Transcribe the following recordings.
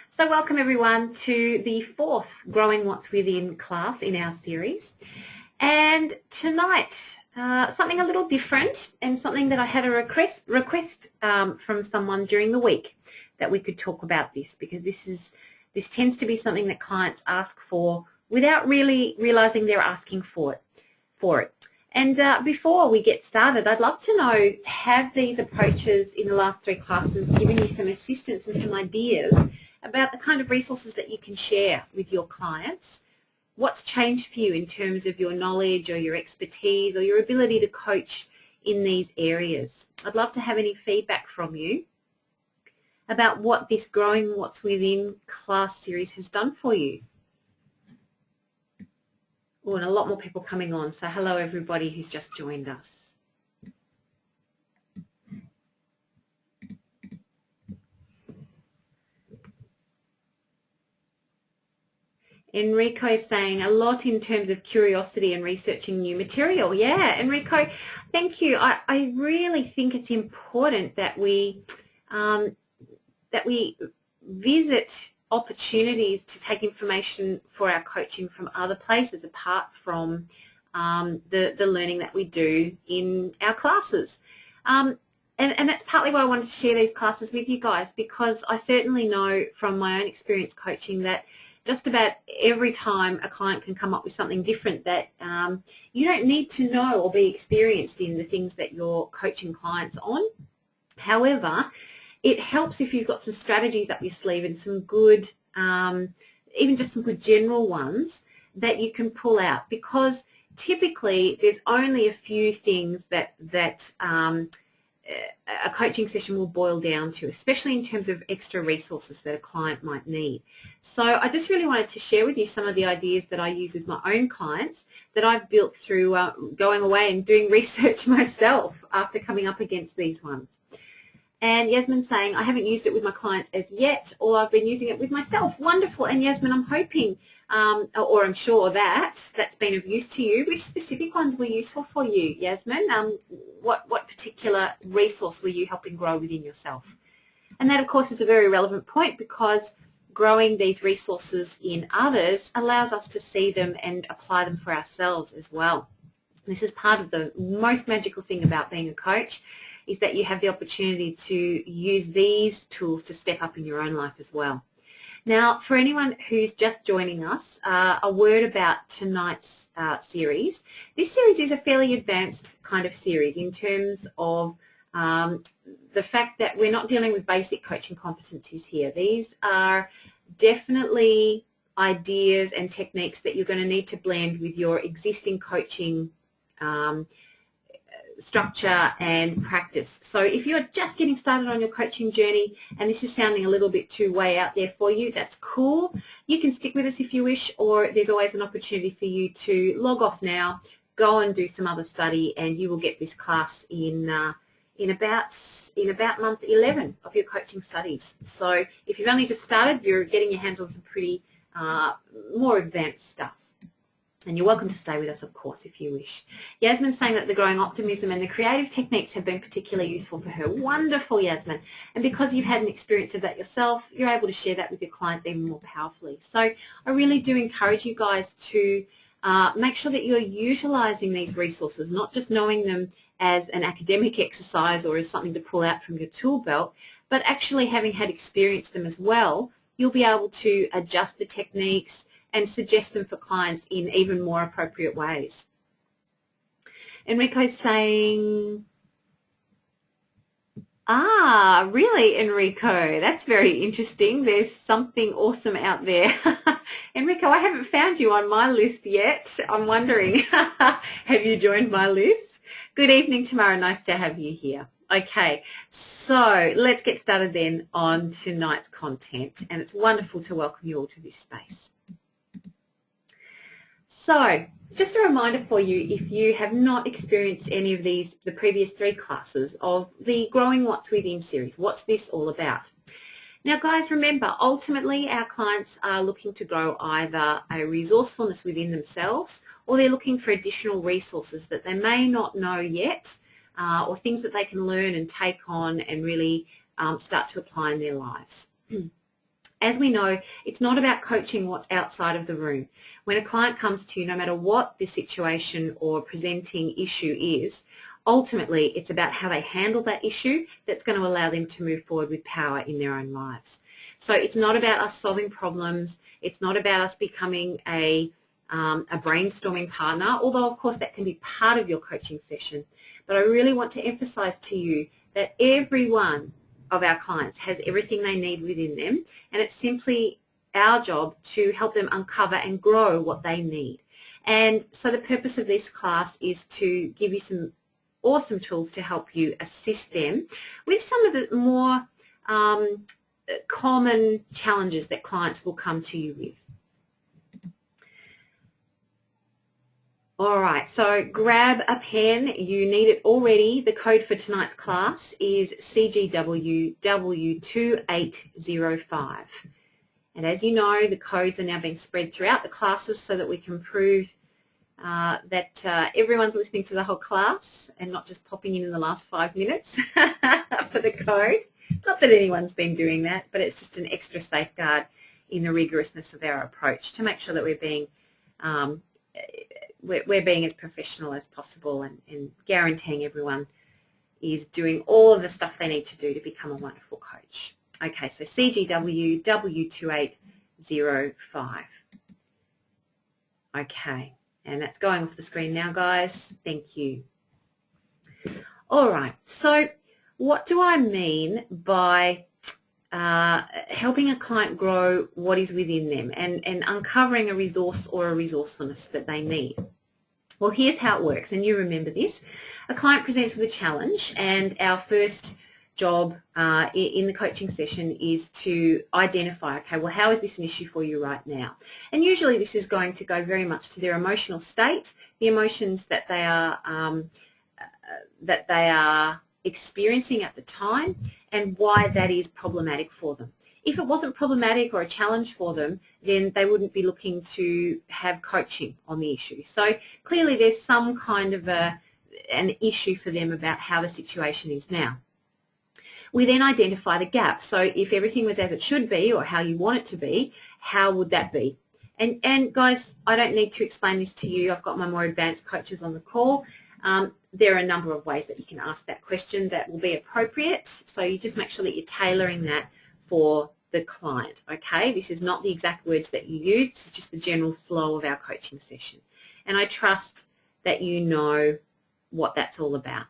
So welcome everyone to the fourth Growing What's Within class in our series. And tonight, something a little different and something that I had a request from someone during the week that we could talk about this, because this tends to be something that clients ask for without really realizing they're asking for it. And before we get started, I'd love to know, have these approaches in the last three classes given you some assistance and some ideas about the kind of resources that you can share with your clients? What's changed for you in terms of your knowledge or your expertise or your ability to coach in these areas? I'd love to have any feedback from you about what this Growing What's Within class series has done for you. Oh, and a lot more people coming on. So hello everybody who's just joined us. Enrico is saying a lot in terms of curiosity and researching new material. Yeah, Enrico, thank you. I really think it's important that we visit opportunities to take information for our coaching from other places apart from the learning that we do in our classes. And that's partly why I wanted to share these classes with you guys, because I certainly know from my own experience coaching that just about every time a client can come up with something different that you don't need to know or be experienced in the things that you're coaching clients on. However, it helps if you've got some strategies up your sleeve and some good, even just some good general ones that you can pull out, because typically there's only a few things that a coaching session will boil down to, especially in terms of extra resources that a client might need. So I just really wanted to share with you some of the ideas that I use with my own clients that I've built through going away and doing research myself after coming up against these ones. And Yasmin saying, I haven't used it with my clients as yet, or I've been using it with myself. Wonderful. And Yasmin, I'm hoping, or I'm sure that's been of use to you. Which specific ones were useful for you, Yasmin? What particular resource were you helping grow within yourself? And that, of course, is a very relevant point, because growing these resources in others allows us to see them and apply them for ourselves as well. This is part of the most magical thing about being a coach, is that you have the opportunity to use these tools to step up in your own life as well. Now, for anyone who's just joining us, a word about tonight's series. This series is a fairly advanced kind of series in terms of the fact that we're not dealing with basic coaching competencies here. These are definitely ideas and techniques that you're going to need to blend with your existing coaching structure and practice. So if you're just getting started on your coaching journey and this is sounding a little bit too way out there for you, that's cool. You can stick with us if you wish, or there's always an opportunity for you to log off now, go and do some other study, and you will get this class in about month 11 of your coaching studies. So if you've only just started, you're getting your hands on some pretty more advanced stuff. And you're welcome to stay with us, of course, if you wish. Yasmin's saying that the growing optimism and the creative techniques have been particularly useful for her. Wonderful, Yasmin. And because you've had an experience of that yourself, you're able to share that with your clients even more powerfully. So I really do encourage you guys to make sure that you're utilising these resources, not just knowing them as an academic exercise or as something to pull out from your tool belt, but actually having had experienced them as well, you'll be able to adjust the techniques and suggest them for clients in even more appropriate ways. Enrico's saying, really, Enrico? That's very interesting. There's something awesome out there. Enrico, I haven't found you on my list yet. I'm wondering, have you joined my list? Good evening, Tamara. Nice to have you here. Okay, so let's get started then on tonight's content, and it's wonderful to welcome you all to this space. So just a reminder for you, if you have not experienced any of the previous three classes of the Growing What's Within series, what's this all about? Now guys, remember, ultimately our clients are looking to grow either a resourcefulness within themselves, or they're looking for additional resources that they may not know yet, or things that they can learn and take on and really start to apply in their lives. As we know, it's not about coaching what's outside of the room. When a client comes to you, no matter what the situation or presenting issue is, ultimately it's about how they handle that issue that's going to allow them to move forward with power in their own lives. So it's not about us solving problems. It's not about us becoming a brainstorming partner, although of course that can be part of your coaching session. But I really want to emphasize to you that every one of our clients has everything they need within them, and it's simply our job to help them uncover and grow what they need. And so the purpose of this class is to give you some awesome tools to help you assist them with some of the more common challenges that clients will come to you with. All right, so grab a pen. You need it already. The code for tonight's class is CGWW2805. And as you know, the codes are now being spread throughout the classes so that we can prove that everyone's listening to the whole class and not just popping in the last 5 minutes for the code. Not that anyone's been doing that, but it's just an extra safeguard in the rigorousness of our approach to make sure that we're being as professional as possible and guaranteeing everyone is doing all of the stuff they need to do to become a wonderful coach. Okay, so CGW W2805. Okay, and that's going off the screen now, guys. Thank you. All right, so what do I mean by helping a client grow what is within them and uncovering a resource or a resourcefulness that they need? Well, here's how it works, and you remember this. A client presents with a challenge, and our first job in the coaching session is to identify, okay, well, how is this an issue for you right now? And usually this is going to go very much to their emotional state, the emotions that they are experiencing at the time, and why that is problematic for them. If it wasn't problematic or a challenge for them, then they wouldn't be looking to have coaching on the issue. So clearly there's some kind of an issue for them about how the situation is now. We then identify the gap. So if everything was as it should be or how you want it to be, how would that be? And guys, I don't need to explain this to you. I've got my more advanced coaches on the call. There are a number of ways that you can ask that question that will be appropriate. So you just make sure that you're tailoring that for the client, okay? This is not the exact words that you use. It's just the general flow of our coaching session. And I trust that you know what that's all about.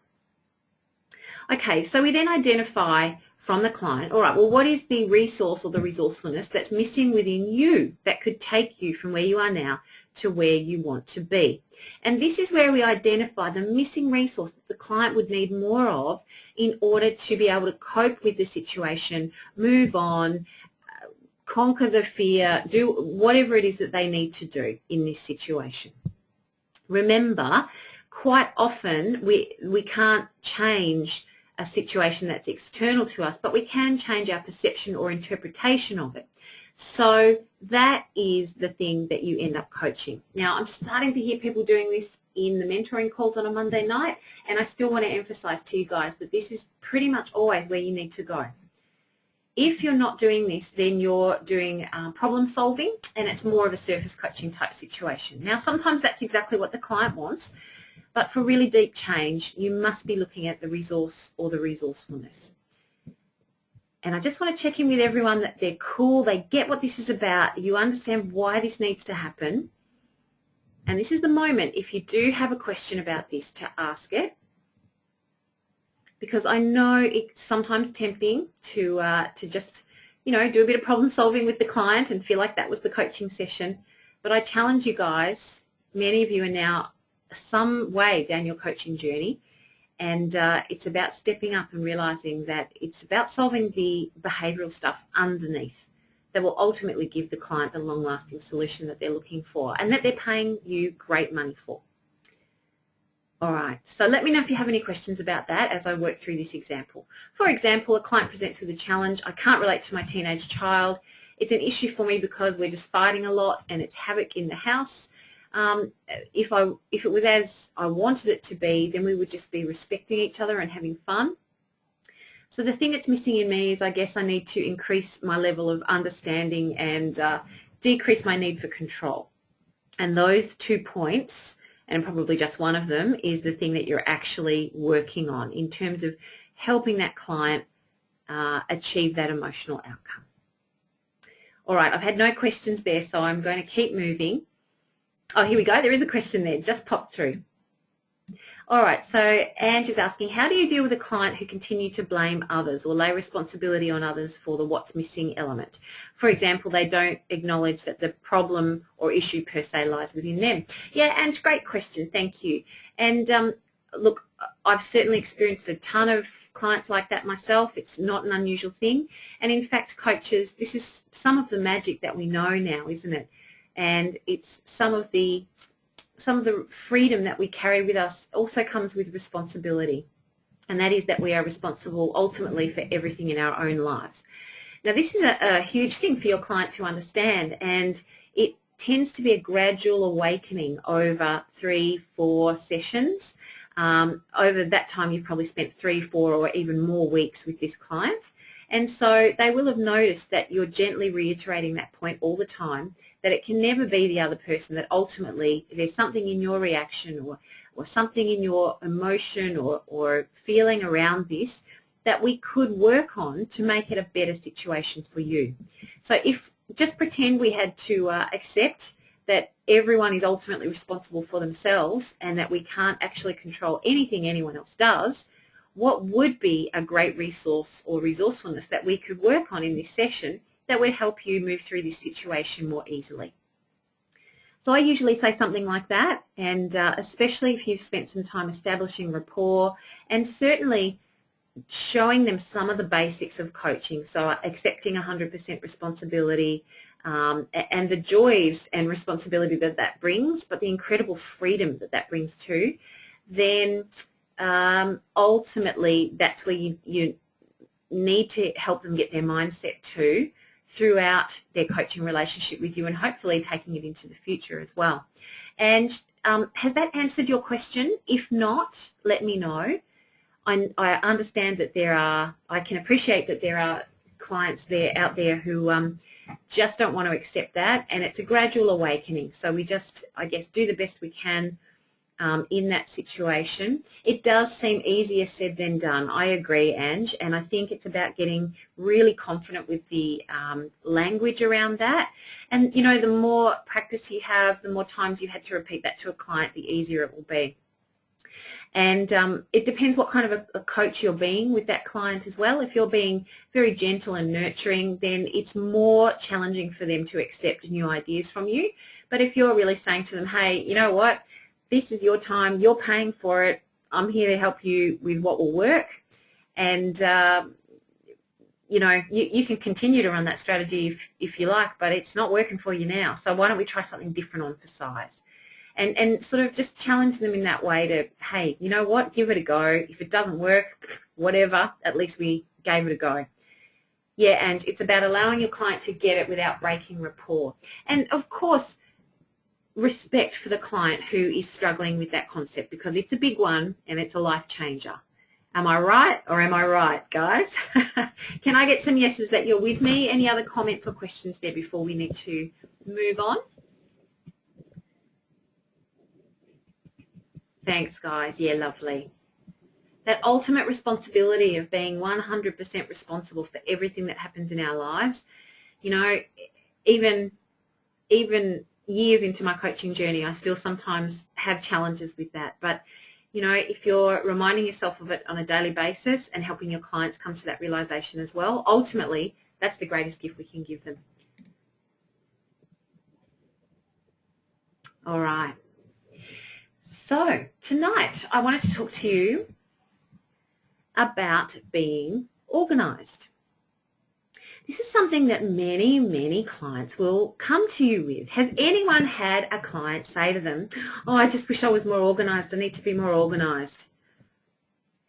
Okay, so we then identify from the client, all right, well, what is the resource or the resourcefulness that's missing within you that could take you from where you are now to where you want to be? And this is where we identify the missing resource that the client would need more of in order to be able to cope with the situation, move on, conquer the fear, do whatever it is that they need to do in this situation. Remember, quite often we can't change a situation that's external to us, but we can change our perception or interpretation of it. So that is the thing that you end up coaching. Now, I'm starting to hear people doing this in the mentoring calls on a Monday night, and I still want to emphasize to you guys that this is pretty much always where you need to go. If you're not doing this, then you're doing problem solving, and it's more of a surface coaching type situation. Now, sometimes that's exactly what the client wants, but for really deep change, you must be looking at the resource or the resourcefulness. And I just want to check in with everyone that they're cool, they get what this is about, you understand why this needs to happen. And this is the moment, if you do have a question about this, to ask it. Because I know it's sometimes tempting to just, you know, do a bit of problem solving with the client and feel like that was the coaching session. But I challenge you guys, many of you are now some way down your coaching journey, and it's about stepping up and realizing that it's about solving the behavioral stuff underneath that will ultimately give the client the long-lasting solution that they're looking for and that they're paying you great money for. All right, so let me know if you have any questions about that as I work through this example. For example, a client presents with a challenge. I can't relate to my teenage child. It's an issue for me because we're just fighting a lot and it's havoc in the house. If it was as I wanted it to be, then we would just be respecting each other and having fun. So the thing that's missing in me is I guess I need to increase my level of understanding and decrease my need for control. And those 2 points, and probably just one of them, is the thing that you're actually working on in terms of helping that client achieve that emotional outcome. All right, I've had no questions there, so I'm going to keep moving. Oh, here we go. There is a question there. Just popped through. All right, so Ange is asking, how do you deal with a client who continue to blame others or lay responsibility on others for the what's missing element? For example, they don't acknowledge that the problem or issue per se lies within them. Yeah, Ange, great question. Thank you. And look, I've certainly experienced a ton of clients like that myself. It's not an unusual thing. And in fact, coaches, this is some of the magic that we know now, isn't it? And it's some of the freedom that we carry with us also comes with responsibility, and that is that we are responsible ultimately for everything in our own lives. Now, this is a huge thing for your client to understand, and it tends to be a gradual awakening over 3-4 sessions. Over that time, you've probably spent 3, 4, or even more weeks with this client. And so they will have noticed that you're gently reiterating that point all the time, that it can never be the other person, that ultimately there's something in your reaction or something in your emotion or feeling around this that we could work on to make it a better situation for you. So if just pretend we had to accept that everyone is ultimately responsible for themselves and that we can't actually control anything anyone else does, what would be a great resource or resourcefulness that we could work on in this session that would help you move through this situation more easily? So I usually say something like that, and especially if you've spent some time establishing rapport and certainly showing them some of the basics of coaching, so accepting 100% responsibility and the joys and responsibility that that brings, but the incredible freedom that that brings too, then ultimately that's where you need to help them get their mindset to throughout their coaching relationship with you, and hopefully taking it into the future as well. And has that answered your question? If not, let me know. I understand that I can appreciate that there are clients out there who just don't want to accept that, and it's a gradual awakening. So we just, I guess, do the best we can in that situation. It does seem easier said than done. I agree, Ange, and I think it's about getting really confident with the language around that. And, you know, the more practice you have, the more times you had to repeat that to a client, the easier it will be. And it depends what kind of a coach you're being with that client as well. If you're being very gentle and nurturing, then it's more challenging for them to accept new ideas from you. But if you're really saying to them, hey, you know what, this is your time, you're paying for it, I'm here to help you with what will work, and you know, you can continue to run that strategy if you like, but it's not working for you now, so why don't we try something different on for size? And sort of just challenge them in that way to, hey, you know what, give it a go. If it doesn't work, whatever, at least we gave it a go. Yeah, and it's about allowing your client to get it without breaking rapport. And, of course, respect for the client who is struggling with that concept, because it's a big one and it's a life changer. Am I right or am I right, guys? Can I get some yeses that you're with me? Any other comments or questions there before we need to move on? Thanks, guys. Yeah, lovely. That ultimate responsibility of being 100% responsible for everything that happens in our lives. You know, even years into my coaching journey, I still sometimes have challenges with that. But, you know, if you're reminding yourself of it on a daily basis and helping your clients come to that realization as well, ultimately, that's the greatest gift we can give them. All right. So tonight I wanted to talk to you about being organised. This is something that many, many clients will come to you with. Has anyone had a client say to them, oh, I just wish I was more organised, I need to be more organised?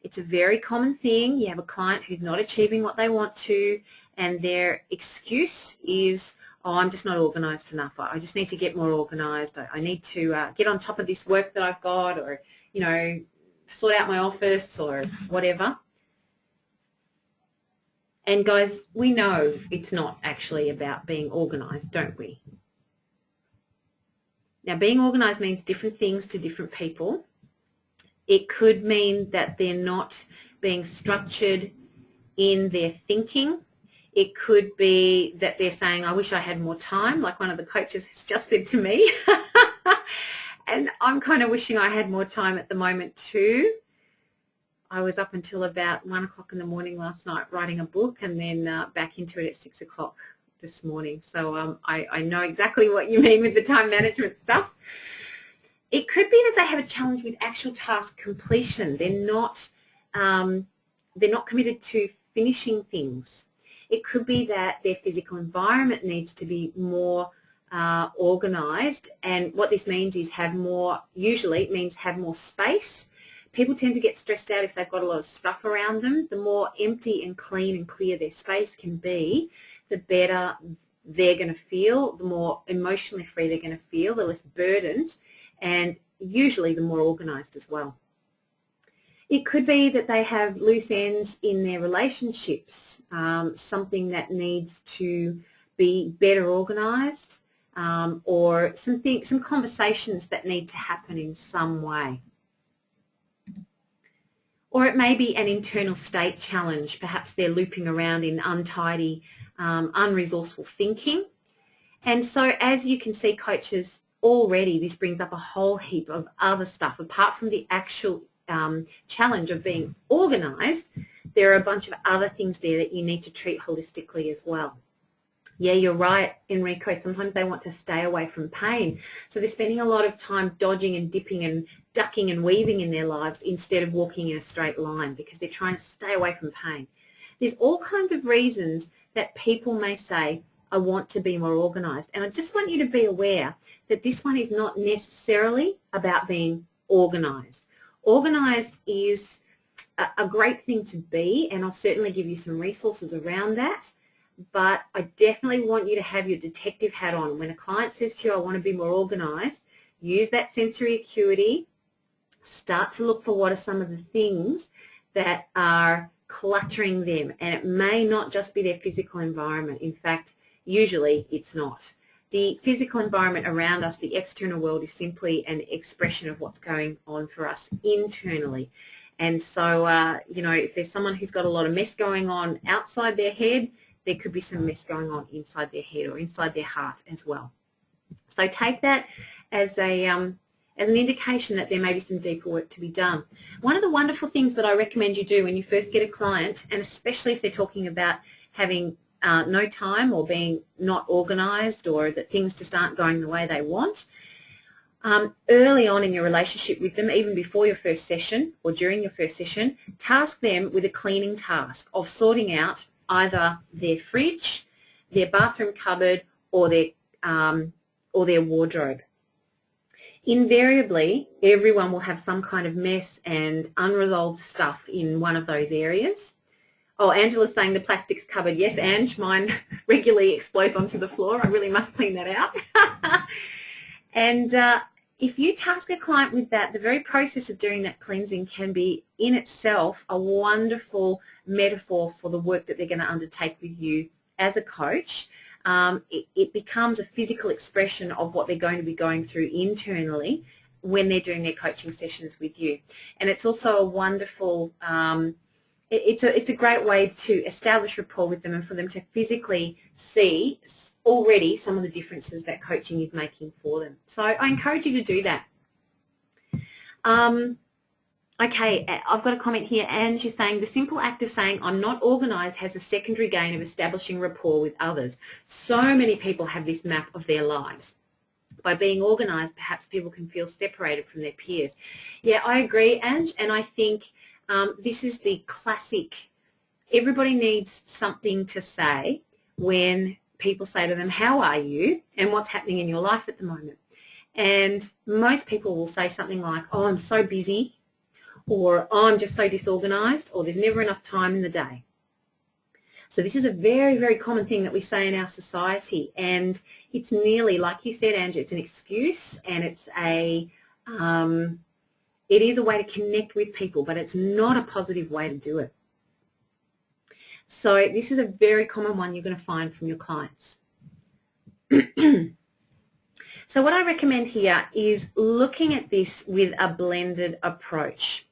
It's a very common thing. You have a client who's not achieving what they want to, and their excuse is, oh, I'm just not organised enough. I just need to get more organised. I need to get on top of this work that I've got, or, you know, sort out my office or whatever. And guys, we know it's not actually about being organised, don't we? Now, being organised means different things to different people. It could mean that they're not being structured in their thinking. It could be that they're saying, I wish I had more time, like one of the coaches has just said to me. And I'm kind of wishing I had more time at the moment too. I was up until about 1 o'clock in the morning last night writing a book, and then back into it at 6 o'clock this morning. So I know exactly what you mean with the time management stuff. It could be that they have a challenge with actual task completion. They're not committed to finishing things. It could be that their physical environment needs to be more organised, and what this means is usually it means have more space. People tend to get stressed out if they've got a lot of stuff around them. The more empty and clean and clear their space can be, the better they're going to feel, the more emotionally free they're going to feel, the less burdened, and usually the more organised as well. It could be that they have loose ends in their relationships, something that needs to be better organised, or some conversations that need to happen in some way. Or it may be an internal state challenge. Perhaps they're looping around in untidy, unresourceful thinking. And so as you can see, coaches, already this brings up a whole heap of other stuff. Apart from the actual challenge of being organised, there are a bunch of other things there that you need to treat holistically as well. Yeah, you're right, Enrico. Sometimes they want to stay away from pain. So they're spending a lot of time dodging and dipping and ducking and weaving in their lives instead of walking in a straight line because they're trying to stay away from pain. There's all kinds of reasons that people may say, I want to be more organised. And I just want you to be aware that this one is not necessarily about being organised. Organised is a great thing to be, and I'll certainly give you some resources around that. But I definitely want you to have your detective hat on. When a client says to you, I want to be more organised, use that sensory acuity, start to look for what are some of the things that are cluttering them. And it may not just be their physical environment. In fact, usually it's not. The physical environment around us, the external world, is simply an expression of what's going on for us internally. And so, if there's someone who's got a lot of mess going on outside their head, there could be some mess going on inside their head or inside their heart as well. So take that as an indication that there may be some deeper work to be done. One of the wonderful things that I recommend you do when you first get a client, and especially if they're talking about having no time or being not organised or that things just aren't going the way they want, early on in your relationship with them, even before your first session or during your first session, task them with a cleaning task of sorting out either their fridge, their bathroom cupboard, or their wardrobe. Invariably, everyone will have some kind of mess and unresolved stuff in one of those areas. Oh, Angela's saying the plastics cupboard. Yes, Ange, mine regularly explodes onto the floor. I really must clean that out. And if you task a client with that, the very process of doing that cleansing can be in itself a wonderful metaphor for the work that they're going to undertake with you as a coach. It becomes a physical expression of what they're going to be going through internally when they're doing their coaching sessions with you. And it's also a wonderful, it's a great way to establish rapport with them and for them to physically see already some of the differences that coaching is making for them. So I encourage you to do that. Okay, I've got a comment here, and she's saying the simple act of saying I'm not organised has a secondary gain of establishing rapport with others. So many people have this map of their lives. By being organised, perhaps people can feel separated from their peers. Yeah, I agree, Ange, and I think this is the classic, everybody needs something to say when people say to them, how are you and what's happening in your life at the moment? And most people will say something like, oh, I'm so busy, or oh, I'm just so disorganised, or there's never enough time in the day. So this is a very, very common thing that we say in our society, and it's nearly, like you said, Angie, it's an excuse, and it's it is a way to connect with people, but it's not a positive way to do it. So this is a very common one you're going to find from your clients. So what I recommend here is looking at this with a blended approach.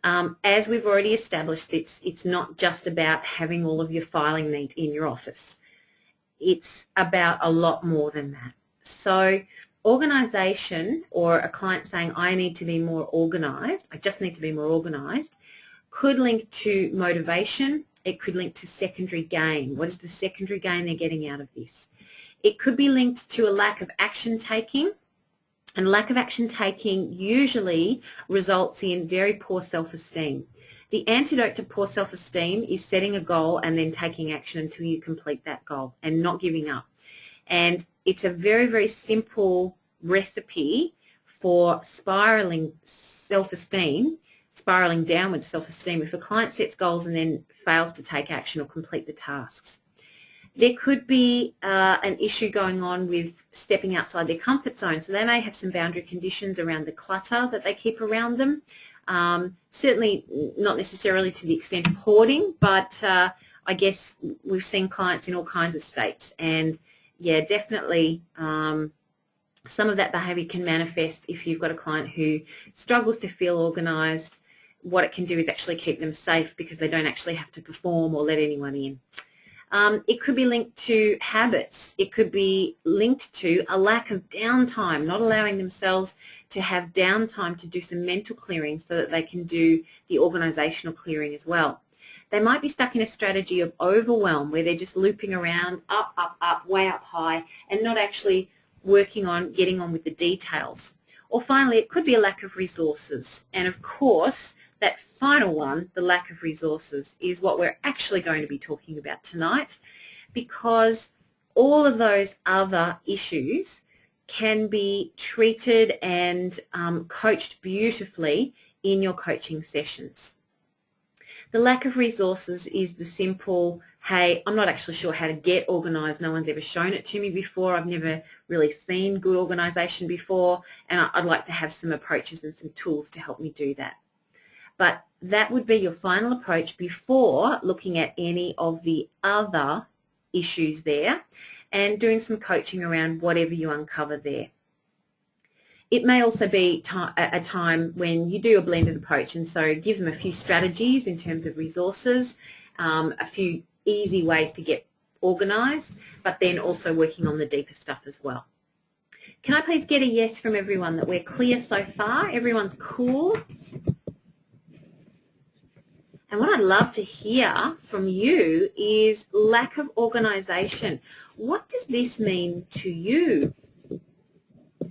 As we've already established, it's not just about having all of your filing neat in your office. It's about a lot more than that. So organisation, or a client saying, I need to be more organised, I just need to be more organised, could link to motivation. It could link to secondary gain. What is the secondary gain they're getting out of this? It could be linked to a lack of action taking, and lack of action taking usually results in very poor self-esteem. The antidote to poor self-esteem is setting a goal and then taking action until you complete that goal and not giving up. And it's a very, very simple recipe for spiraling self-esteem, spiraling downward self-esteem if a client sets goals and then fails to take action or complete the tasks. There could be an issue going on with stepping outside their comfort zone. So they may have some boundary conditions around the clutter that they keep around them. Certainly not necessarily to the extent of hoarding, but I guess we've seen clients in all kinds of states. And yeah, definitely some of that behaviour can manifest if you've got a client who struggles to feel organised. What it can do is actually keep them safe because they don't actually have to perform or let anyone in. It could be linked to habits. It could be linked to a lack of downtime, not allowing themselves to have downtime to do some mental clearing so that they can do the organisational clearing as well. They might be stuck in a strategy of overwhelm where they're just looping around, up, up, up, way up high, and not actually working on getting on with the details. Or finally, it could be a lack of resources. And of course, that final one, the lack of resources, is what we're actually going to be talking about tonight, because all of those other issues can be treated and coached beautifully in your coaching sessions. The lack of resources is the simple, hey, I'm not actually sure how to get organised. No one's ever shown it to me before. I've never really seen good organisation before, and I'd like to have some approaches and some tools to help me do that. But that would be your final approach before looking at any of the other issues there and doing some coaching around whatever you uncover there. It may also be a time when you do a blended approach, and so give them a few strategies in terms of resources, a few easy ways to get organised, but then also working on the deeper stuff as well. Can I please get a yes from everyone that we're clear so far? Everyone's cool? And what I'd love to hear from you is lack of organisation. What does this mean to you?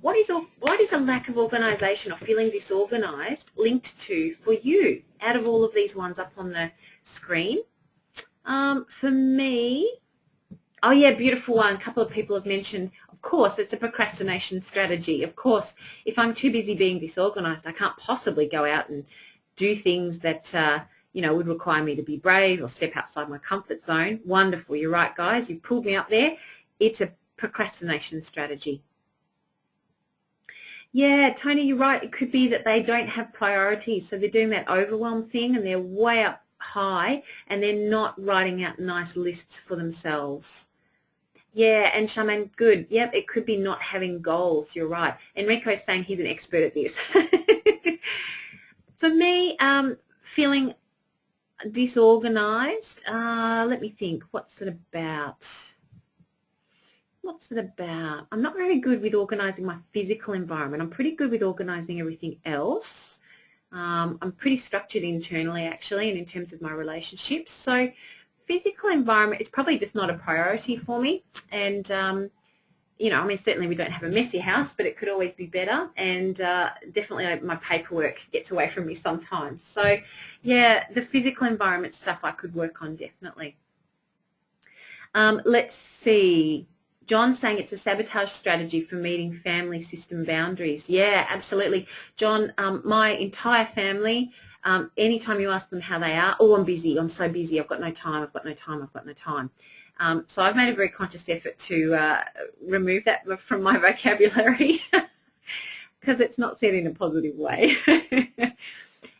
What is a lack of organisation or feeling disorganised linked to for you out of all of these ones up on the screen? For me, oh yeah, beautiful one. A couple of people have mentioned, of course, it's a procrastination strategy. Of course, if I'm too busy being disorganised, I can't possibly go out and do things that would require me to be brave or step outside my comfort zone. Wonderful. You're right, guys. You pulled me up there. It's a procrastination strategy. Yeah, Tony, you're right. It could be that they don't have priorities. So they're doing that overwhelm thing and they're way up high and they're not writing out nice lists for themselves. Yeah, and Shaman, good. Yep, it could be not having goals. You're right. Enrico's saying he's an expert at this. For me, feeling disorganized, let me think. What's it about? I'm not very good with organizing my physical environment. I'm pretty good with organizing everything else. I'm pretty structured internally, actually, and in terms of my relationships. So physical environment is probably just not a priority for me. And, certainly we don't have a messy house, but it could always be better. And definitely my paperwork gets away from me sometimes. So, yeah, the physical environment stuff I could work on, definitely. Let's see. John's saying it's a sabotage strategy for meeting family system boundaries. Yeah, absolutely. John, my entire family, anytime you ask them how they are, oh, I'm busy, I'm so busy, I've got no time, I've got no time, I've got no time. So I've made a very conscious effort to remove that from my vocabulary because it's not said in a positive way.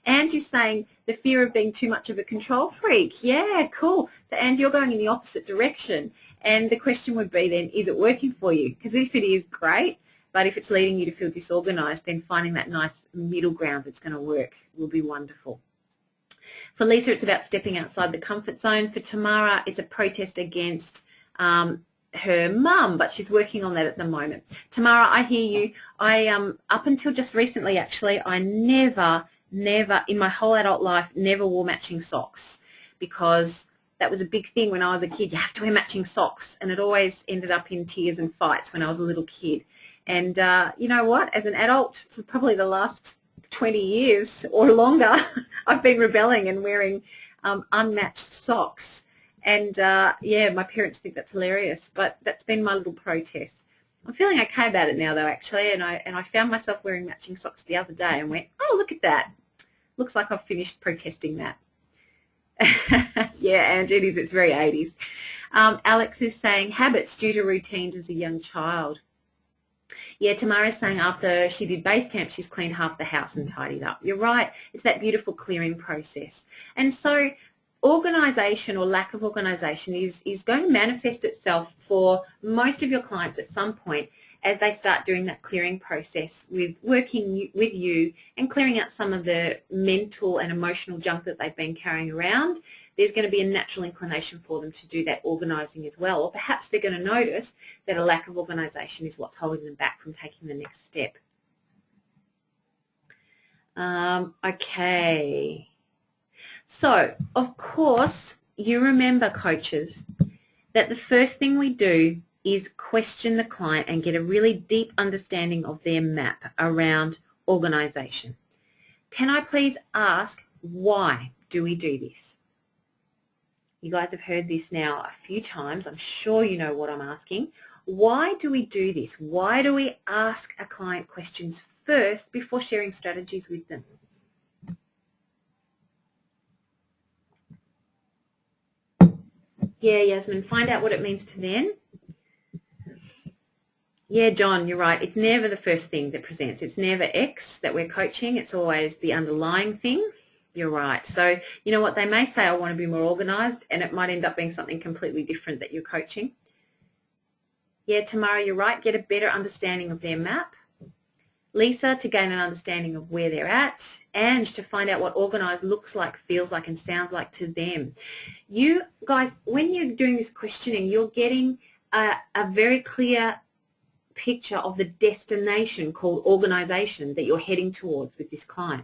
Angie's saying the fear of being too much of a control freak. Yeah, cool. So, Angie, you're going in the opposite direction. And the question would be then, is it working for you? Because if it is, great. But if it's leading you to feel disorganized, then finding that nice middle ground that's going to work will be wonderful. For Lisa, it's about stepping outside the comfort zone. For Tamara, it's a protest against her mum, but she's working on that at the moment. Tamara, I hear you. I up until just recently, actually, I never in my whole adult life never wore matching socks, because that was a big thing when I was a kid. You have to wear matching socks, and it always ended up in tears and fights when I was a little kid. And you know what? As an adult, for probably the last 20 years or longer, I've been rebelling and wearing unmatched socks. And yeah, my parents think that's hilarious, but that's been my little protest. I'm feeling okay about it now, though, actually, and I found myself wearing matching socks the other day and went, oh, look at that. Looks like I've finished protesting that. Yeah, and it is. It's very 80s. Alex is saying habits due to routines as a young child. Yeah, Tamara's saying after she did base camp, she's cleaned half the house and tidied up. You're right. It's that beautiful clearing process. And so organisation or lack of organisation is going to manifest itself for most of your clients at some point as they start doing that clearing process with working with you and clearing out some of the mental and emotional junk that they've been carrying around. There's going to be a natural inclination for them to do that organising as well, or perhaps they're going to notice that a lack of organisation is what's holding them back from taking the next step. Okay. So, of course, you remember, coaches, that the first thing we do is question the client and get a really deep understanding of their map around organisation. Can I please ask, why do we do this? You guys have heard this now a few times. I'm sure you know what I'm asking. Why do we do this? Why do we ask a client questions first before sharing strategies with them? Yeah, Yasmin, find out what it means to them. Yeah, John, you're right. It's never the first thing that presents. It's never X that we're coaching. It's always the underlying thing. You're right. So, you know what, they may say, I want to be more organised, and it might end up being something completely different that you're coaching. Yeah, Tamara, you're right. Get a better understanding of their map. Lisa, to gain an understanding of where they're at, and to find out what organised looks like, feels like, and sounds like to them. You guys, when you're doing this questioning, you're getting a very clear picture of the destination called organisation that you're heading towards with this client.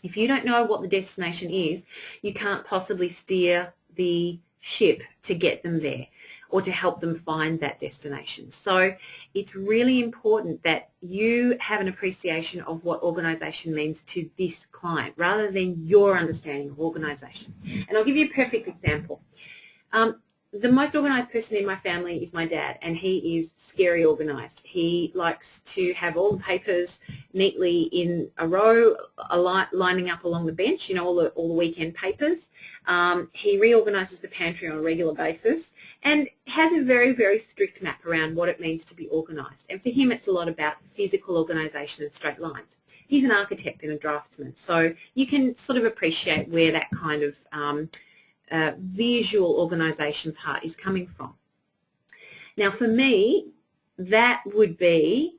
If you don't know what the destination is, you can't possibly steer the ship to get them there or to help them find that destination. So it's really important that you have an appreciation of what organisation means to this client rather than your understanding of organisation. And I'll give you a perfect example. The most organised person in my family is my dad, and he is scary organised. He likes to have all the papers neatly in a row, lining up along the bench, you know, all the weekend papers. He reorganises the pantry on a regular basis and has a very, very strict map around what it means to be organised. And for him, it's a lot about physical organisation and straight lines. He's an architect and a draftsman, so you can sort of appreciate where that kind of visual organisation part is coming from. Now for me, that would be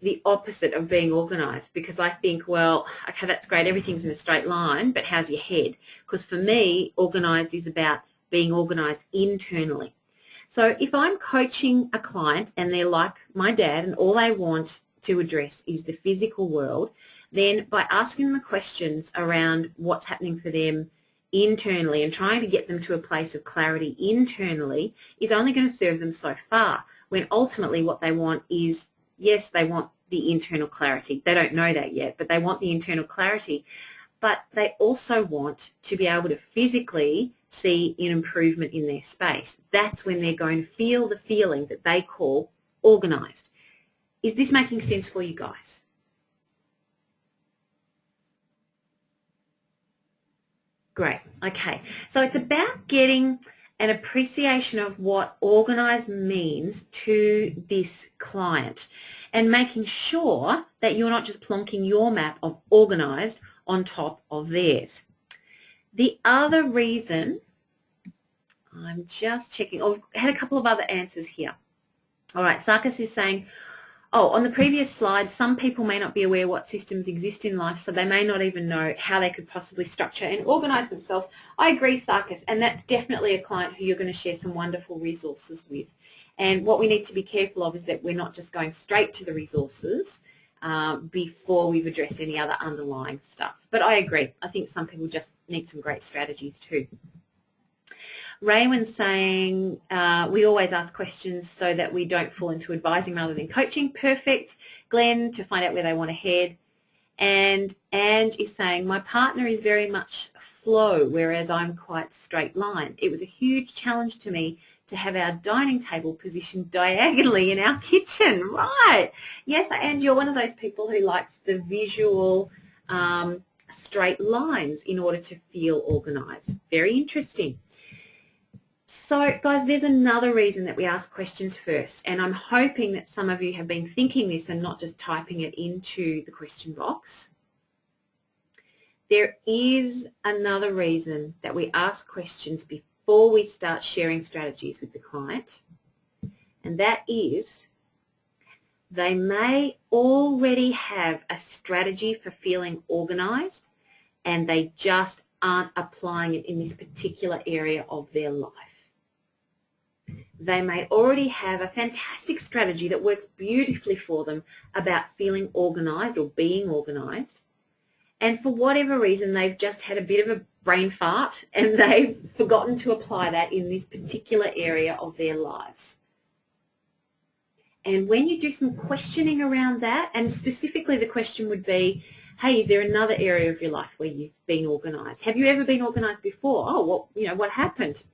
the opposite of being organised, because I think, well, okay, that's great, everything's in a straight line, but how's your head? Because for me, organised is about being organised internally. So if I'm coaching a client and they're like my dad and all they want to address is the physical world, then by asking the questions around what's happening for them internally and trying to get them to a place of clarity internally is only going to serve them so far, when ultimately what they want is, yes, they want the internal clarity. They don't know that yet, but they want the internal clarity. But they also want to be able to physically see an improvement in their space. That's when they're going to feel the feeling that they call organised. Is this making sense for you guys? Great. Okay. So it's about getting an appreciation of what organised means to this client and making sure that you're not just plonking your map of organised on top of theirs. The other reason, I'm just checking, I've had a couple of other answers here. All right, Sarkis is saying, oh, on the previous slide, some people may not be aware what systems exist in life, so they may not even know how they could possibly structure and organise themselves. I agree, Sarkis, and that's definitely a client who you're going to share some wonderful resources with. And what we need to be careful of is that we're not just going straight to the resources before we've addressed any other underlying stuff. But I agree. I think some people just need some great strategies too. Raywin's saying, we always ask questions so that we don't fall into advising rather than coaching. Perfect. Glenn, to find out where they want to head. And Ange is saying, my partner is very much flow, whereas I'm quite straight line. It was a huge challenge to me to have our dining table positioned diagonally in our kitchen. Right. Yes, Ange, you're one of those people who likes the visual straight lines in order to feel organised. Very interesting. So, guys, there's another reason that we ask questions first, and I'm hoping that some of you have been thinking this and not just typing it into the question box. There is another reason that we ask questions before we start sharing strategies with the client, and that is they may already have a strategy for feeling organised, and they just aren't applying it in this particular area of their life. They may already have a fantastic strategy that works beautifully for them about feeling organised or being organised, and for whatever reason they've just had a bit of a brain fart and they've forgotten to apply that in this particular area of their lives. And when you do some questioning around that, and specifically the question would be, hey, is there another area of your life where you've been organised? Have you ever been organised before? Oh, what happened?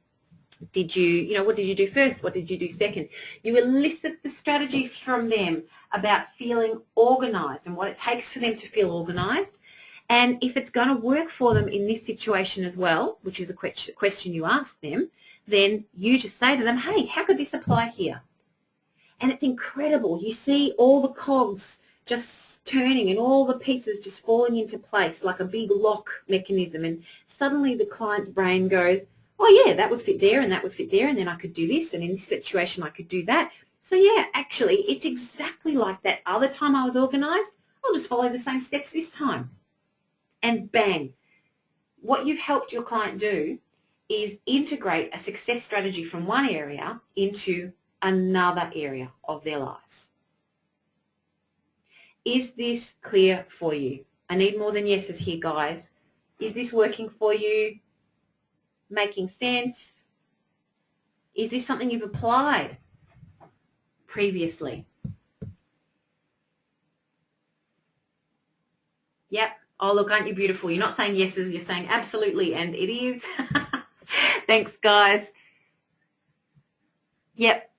Did you, what did you do first? What did you do second? You elicit the strategy from them about feeling organised and what it takes for them to feel organised. And if it's going to work for them in this situation as well, which is a question you ask them, then you just say to them, hey, how could this apply here? And it's incredible. You see all the cogs just turning and all the pieces just falling into place like a big lock mechanism. And suddenly the client's brain goes, oh, yeah, that would fit there and that would fit there, and then I could do this, and in this situation I could do that. So, yeah, actually, it's exactly like that other time I was organised. I'll just follow the same steps this time. And bang, what you've helped your client do is integrate a success strategy from one area into another area of their lives. Is this clear for you? I need more than yeses here, guys. Is this working for you? Making sense? Is this something you've applied previously? Yep. Oh, look, aren't you beautiful? You're not saying yeses, you're saying absolutely, and it is. Thanks, guys. Yep.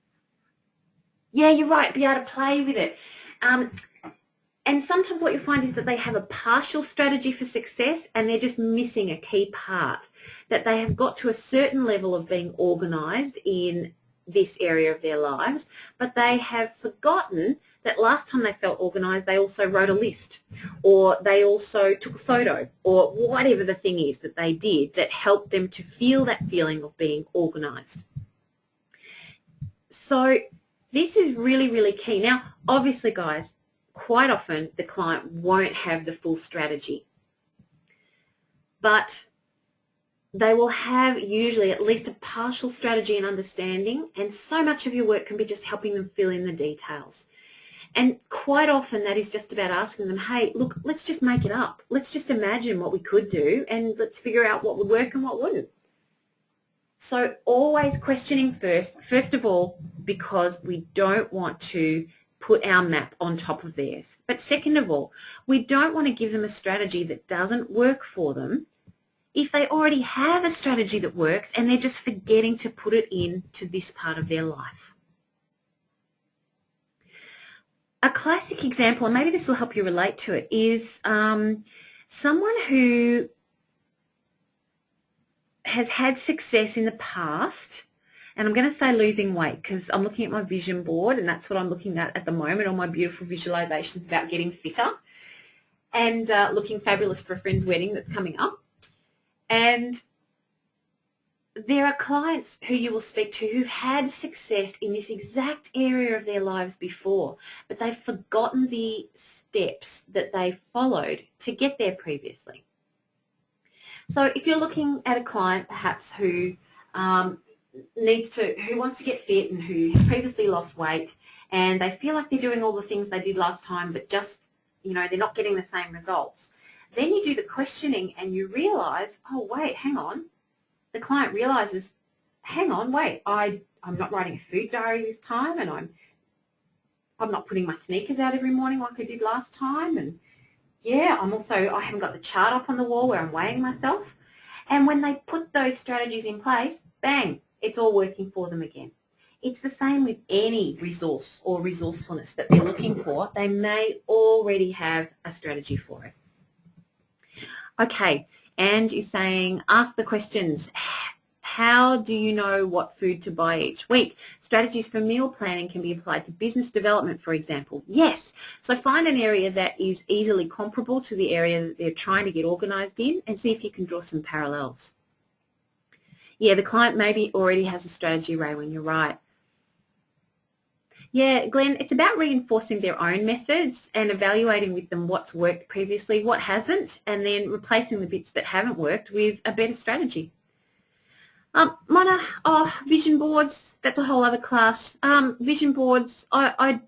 Yeah, you're right. Be able to play with it. And sometimes what you find is that they have a partial strategy for success and they're just missing a key part, that they have got to a certain level of being organised in this area of their lives, but they have forgotten that last time they felt organised, they also wrote a list, or they also took a photo, or whatever the thing is that they did that helped them to feel that feeling of being organised. So this is really, really key. Now, obviously, guys, quite often the client won't have the full strategy, but they will have usually at least a partial strategy and understanding, and so much of your work can be just helping them fill in the details. And quite often that is just about asking them, hey, look, let's just make it up. Let's just imagine what we could do and let's figure out what would work and what wouldn't. So always questioning first of all, because we don't want to put our map on top of theirs. But second of all, we don't want to give them a strategy that doesn't work for them if they already have a strategy that works and they're just forgetting to put it into this part of their life. A classic example, and maybe this will help you relate to it, is someone who has had success in the past, and I'm going to say losing weight because I'm looking at my vision board and that's what I'm looking at the moment, all my beautiful visualizations about getting fitter. and looking fabulous for a friend's wedding that's coming up. And there are clients who you will speak to who had success in this exact area of their lives before, but they've forgotten the steps that they followed to get there previously. So if you're looking at a client perhaps who who wants to get fit and who has previously lost weight, and they feel like they're doing all the things they did last time, but just, they're not getting the same results, then you do the questioning and you realize, oh, wait, hang on. The client realizes, hang on, wait, I'm not writing a food diary this time, and I'm not putting my sneakers out every morning like I did last time, and yeah, I haven't got the chart up on the wall where I'm weighing myself. And when they put those strategies in place, bang, it's all working for them again. It's the same with any resource or resourcefulness that they're looking for. They may already have a strategy for it. Okay, Ange is saying, ask the questions. How do you know what food to buy each week? Strategies for meal planning can be applied to business development, for example. Yes. So find an area that is easily comparable to the area that they're trying to get organised in and see if you can draw some parallels. Yeah, the client maybe already has a strategy, Raywin, you're right. Yeah, Glenn, it's about reinforcing their own methods and evaluating with them what's worked previously, what hasn't, and then replacing the bits that haven't worked with a better strategy. Mona, vision boards, that's a whole other class. Vision boards, I'm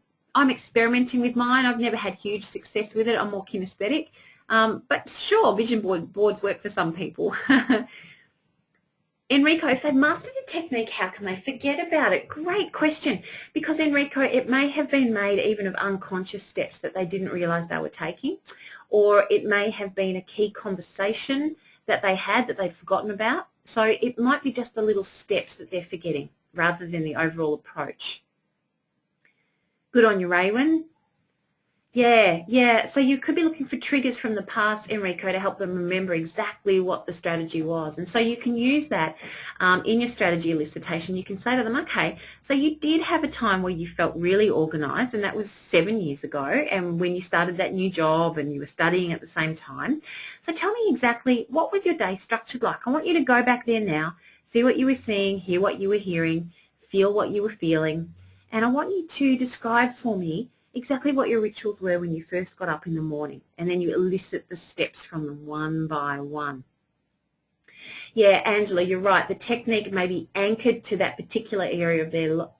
experimenting with mine. I've never had huge success with it. I'm more kinesthetic. But sure, vision boards work for some people. Enrico, if they've mastered a technique, how can they forget about it? Great question. Because, Enrico, it may have been made even of unconscious steps that they didn't realise they were taking, or it may have been a key conversation that they had that they'd forgotten about. So it might be just the little steps that they're forgetting rather than the overall approach. Good on you, Raywin. Yeah. So you could be looking for triggers from the past, Enrico, to help them remember exactly what the strategy was. And so you can use that in your strategy elicitation. You can say to them, okay, so you did have a time where you felt really organised, and that was 7 years ago, and when you started that new job and you were studying at the same time. So tell me exactly, what was your day structured like? I want you to go back there now, see what you were seeing, hear what you were hearing, feel what you were feeling, and I want you to describe for me exactly what your rituals were when you first got up in the morning, and then you elicit the steps from them one by one. Yeah, Angela, you're right. The technique may be anchored to that particular area of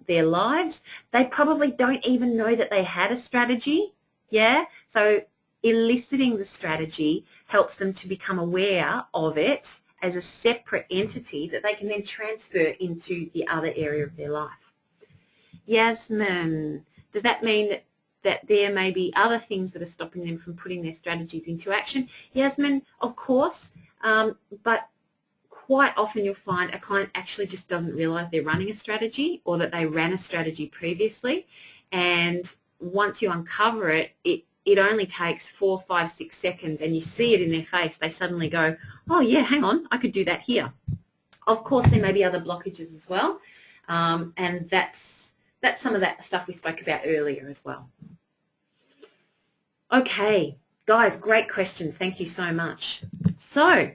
their lives. They probably don't even know that they had a strategy. Yeah, so eliciting the strategy helps them to become aware of it as a separate entity that they can then transfer into the other area of their life. Yasmin, does that mean that there may be other things that are stopping them from putting their strategies into action? Yasmin, of course, but quite often you'll find a client actually just doesn't realise they're running a strategy, or that they ran a strategy previously, and once you uncover it, it only takes 4, 5, 6 seconds, and you see it in their face. They suddenly go, oh yeah, hang on, I could do that here. Of course, there may be other blockages as well, and that's some of that stuff we spoke about earlier as well. Okay, guys, great questions. Thank you so much. So,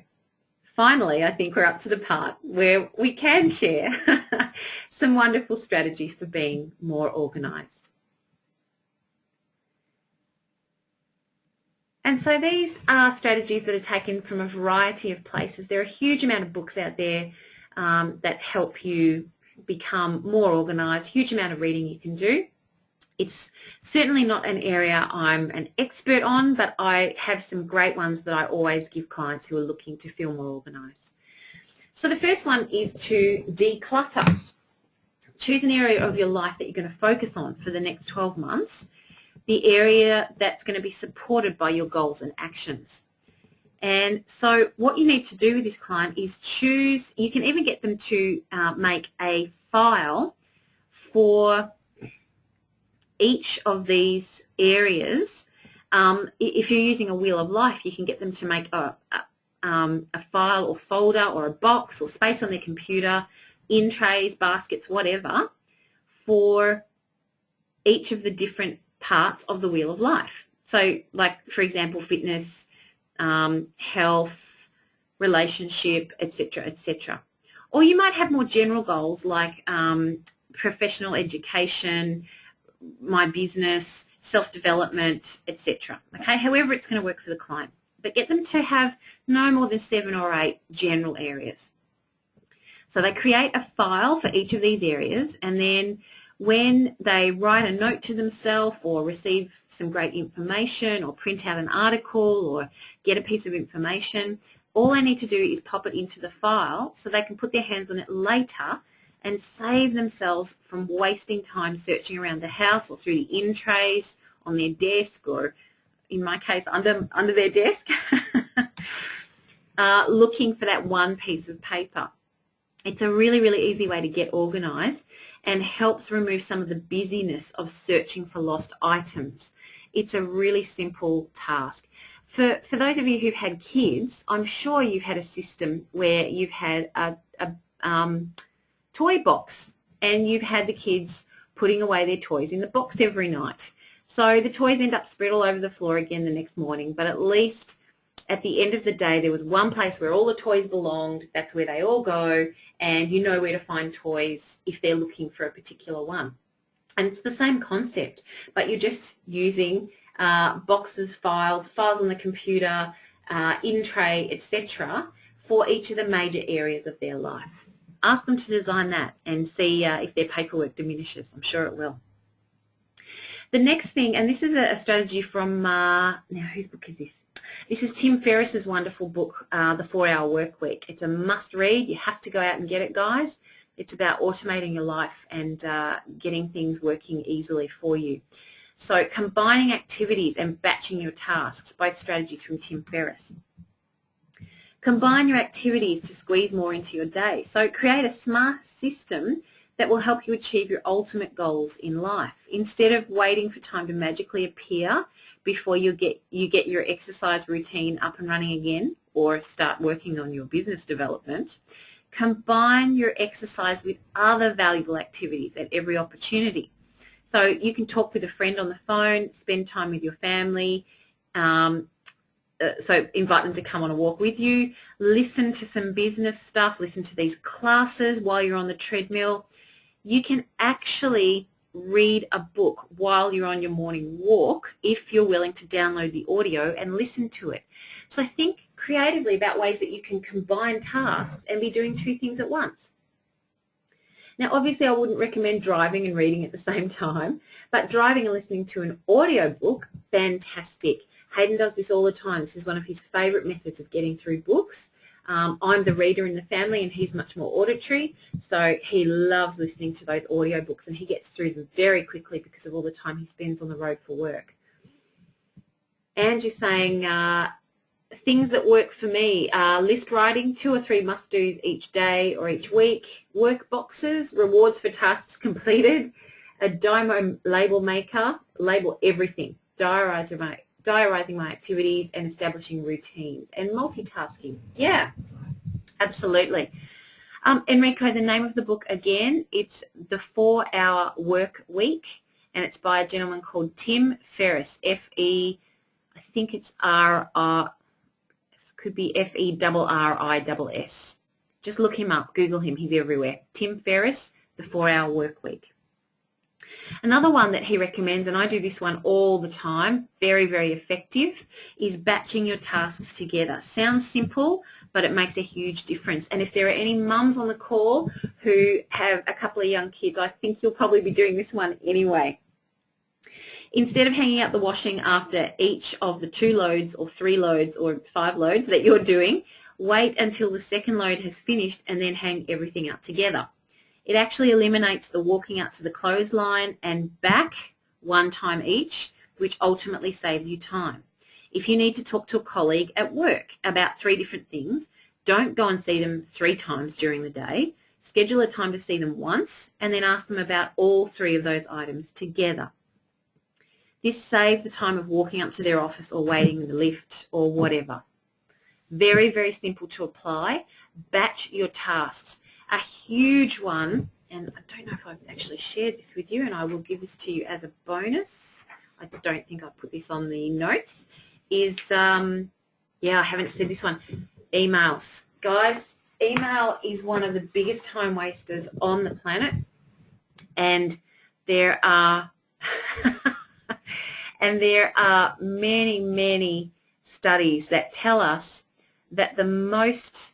finally, I think we're up to the part where we can share some wonderful strategies for being more organised. And so these are strategies that are taken from a variety of places. There are a huge amount of books out there that help you become more organised, huge amount of reading you can do. It's certainly not an area I'm an expert on, but I have some great ones that I always give clients who are looking to feel more organised. So the first one is to declutter. Choose an area of your life that you're going to focus on for the next 12 months, the area that's going to be supported by your goals and actions. And so what you need to do with this client is choose, you can even get them to make a file for each of these areas. If you're using a Wheel of Life, you can get them to make a file or folder or a box or space on their computer, in trays, baskets, whatever, for each of the different parts of the Wheel of Life. So like, for example, fitness, health, relationship, etc., etc. Or you might have more general goals like professional education, my business, self-development, etc. Okay, however it's going to work for the client. But get them to have no more than 7 or 8 general areas. So they create a file for each of these areas, and then when they write a note to themselves or receive some great information or print out an article or get a piece of information, all they need to do is pop it into the file so they can put their hands on it later and save themselves from wasting time searching around the house or through the in trays on their desk, or in my case under their desk, looking for that one piece of paper. It's a really, really easy way to get organised and helps remove some of the busyness of searching for lost items. It's a really simple task. For those of you who've had kids, I'm sure you've had a system where you've had a toy box and you've had the kids putting away their toys in the box every night. So the toys end up spread all over the floor again the next morning, but at least at the end of the day there was one place where all the toys belonged. That's where they all go, and you know where to find toys if they're looking for a particular one. And it's the same concept, but you're just using boxes, files on the computer, in tray, etc. for each of the major areas of their life. Ask them to design that and see if their paperwork diminishes. I'm sure it will. The next thing, and this is a strategy from, now whose book is this? This is Tim Ferriss's wonderful book, The 4-Hour Workweek. It's a must read. You have to go out and get it, guys. It's about automating your life and getting things working easily for you. So combining activities and batching your tasks, both strategies from Tim Ferriss. Combine your activities to squeeze more into your day. So create a smart system that will help you achieve your ultimate goals in life. Instead of waiting for time to magically appear before you get your exercise routine up and running again or start working on your business development, combine your exercise with other valuable activities at every opportunity. So you can talk with a friend on the phone, spend time with your family, so invite them to come on a walk with you, listen to some business stuff, listen to these classes while you're on the treadmill. You can actually read a book while you're on your morning walk if you're willing to download the audio and listen to it. So think creatively about ways that you can combine tasks and be doing 2 things at once. Now, obviously, I wouldn't recommend driving and reading at the same time, but driving and listening to an audio book, fantastic. Hayden does this all the time. This is one of his favourite methods of getting through books. I'm the reader in the family and he's much more auditory, so he loves listening to those audio books and he gets through them very quickly because of all the time he spends on the road for work. Angie's saying, things that work for me are list writing, 2 or 3 must-dos each day or each week, work boxes, rewards for tasks completed, a Dymo label maker, label everything, diarising my activities and establishing routines, and multitasking. Yeah, absolutely. Enrico, the name of the book again, it's The 4-Hour Workweek, and it's by a gentleman called Tim Ferriss, I think it's could be Ferriss. Just look him up, Google him, he's everywhere. Tim Ferriss, The 4-Hour Workweek. Another one that he recommends, and I do this one all the time, very, very effective, is batching your tasks together. Sounds simple, but it makes a huge difference. And if there are any mums on the call who have a couple of young kids, I think you'll probably be doing this one anyway. Instead of hanging out the washing after each of the 2 loads or 3 loads or 5 loads that you're doing, wait until the second load has finished and then hang everything out together. It actually eliminates the walking out to the clothesline and back 1 time each, which ultimately saves you time. If you need to talk to a colleague at work about 3 different things, don't go and see them 3 times during the day. Schedule a time to see them once and then ask them about all 3 of those items together. This saves the time of walking up to their office or waiting in the lift or whatever. Very, very simple to apply. Batch your tasks. A huge one, and I don't know if I've actually shared this with you, and I will give this to you as a bonus. I don't think I put this on the notes, is, yeah, I haven't said this one, emails. Guys, email is one of the biggest time wasters on the planet, and there are many, many studies that tell us that the most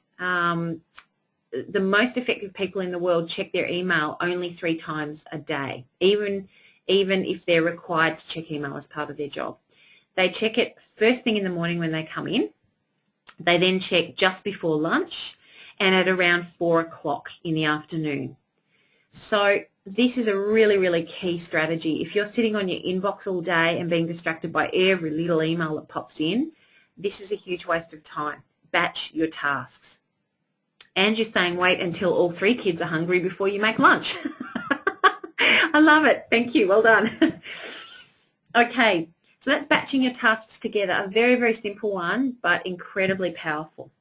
effective people in the world check their email only 3 times a day, even if they're required to check email as part of their job. They check it first thing in the morning when they come in. They then check just before lunch and at around 4 o'clock in the afternoon. So this is a really, really key strategy. If you're sitting on your inbox all day and being distracted by every little email that pops in, this is a huge waste of time. Batch your tasks. And you're saying wait until all 3 kids are hungry before you make lunch. I love it. Thank you. Well done. Okay, so that's batching your tasks together. A very, very simple one, but incredibly powerful.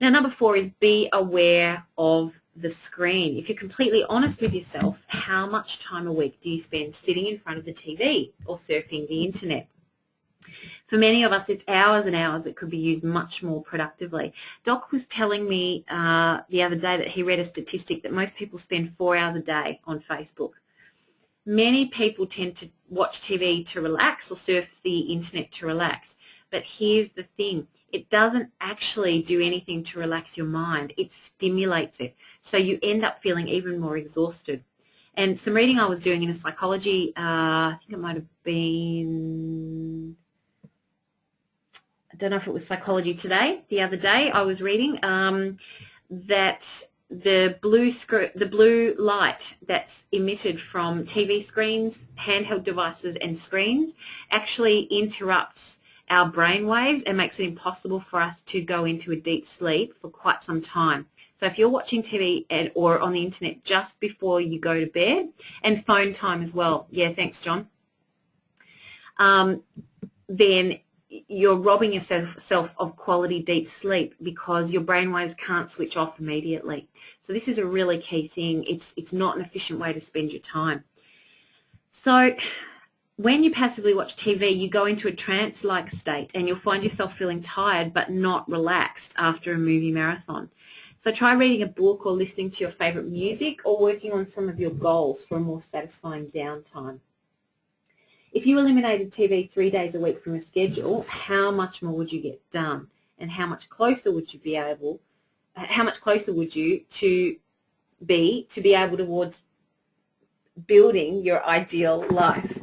Now, number 4 is be aware of the screen. If you're completely honest with yourself, how much time a week do you spend sitting in front of the TV or surfing the internet? For many of us, it's hours and hours that could be used much more productively. Doc was telling me the other day that he read a statistic that most people spend 4 hours a day on Facebook. Many people tend to watch TV to relax or surf the internet to relax. But here's the thing. It doesn't actually do anything to relax your mind. It stimulates it. So you end up feeling even more exhausted. And some reading I was doing in a psychology, I think it might have been, I don't know if it was Psychology Today, the other day I was reading that the blue light that's emitted from TV screens, handheld devices and screens actually interrupts our brain waves and makes it impossible for us to go into a deep sleep for quite some time. So if you're watching TV or on the internet just before you go to bed, and phone time as well, yeah, thanks John, then you're robbing yourself of quality deep sleep because your brainwaves can't switch off immediately. So this is a really key thing. It's not an efficient way to spend your time. So when you passively watch TV, you go into a trance-like state and you'll find yourself feeling tired but not relaxed after a movie marathon. So try reading a book or listening to your favourite music or working on some of your goals for a more satisfying downtime. If you eliminated TV 3 days a week from your schedule, how much more would you get done? And how much closer would you be able to be able towards building your ideal life?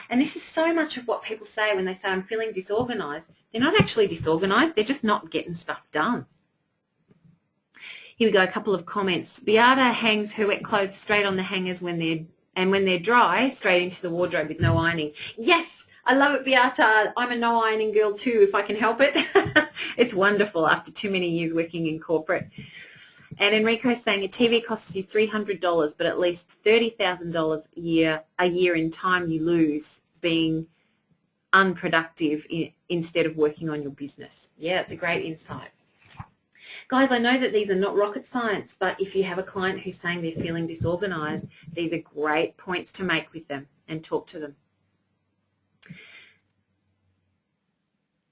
And this is so much of what people say when they say, I'm feeling disorganized. They're not actually disorganized, they're just not getting stuff done. Here we go, a couple of comments. Beata hangs her wet clothes straight on the hangers when they're dry, straight into the wardrobe with no ironing. Yes, I love it, Beata. I'm a no ironing girl too, if I can help it. It's wonderful after too many years working in corporate. And Enrico's saying a TV costs you $300, but at least $30,000 a year in time you lose being unproductive instead of working on your business. Yeah, it's a great insight. Guys, I know that these are not rocket science, but if you have a client who's saying they're feeling disorganized, these are great points to make with them and talk to them.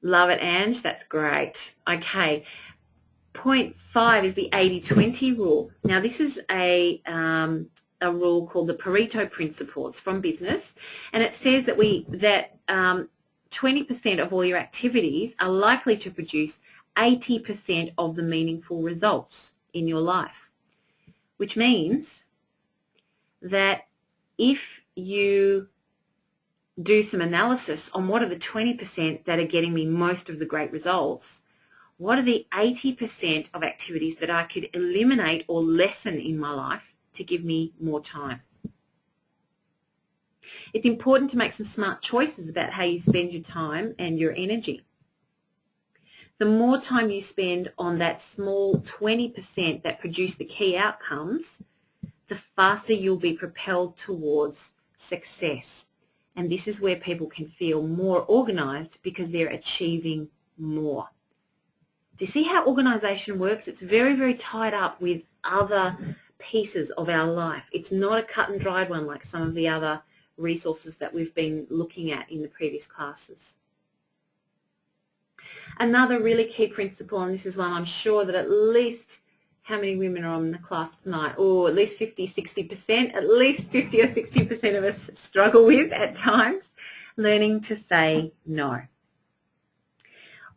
Love it, Ange. That's great. Okay. Point 5 is the 80-20 rule. Now, this is a rule called the Pareto Principle. It's from business, and it says that 20% of all your activities are likely to produce 80% of the meaningful results in your life, which means that if you do some analysis on what are the 20% that are getting me most of the great results, what are the 80% of activities that I could eliminate or lessen in my life to give me more time? It's important to make some smart choices about how you spend your time and your energy. The more time you spend on that small 20% that produce the key outcomes, the faster you'll be propelled towards success. And this is where people can feel more organized because they're achieving more. Do you see how organization works? It's very, very tied up with other pieces of our life. It's not a cut and dried one like some of the other resources that we've been looking at in the previous classes. Another really key principle, and this is one I'm sure that at least, how many women are on the class tonight? Oh, at least 50, 60%, at least 50 or 60% of us struggle with at times, learning to say no.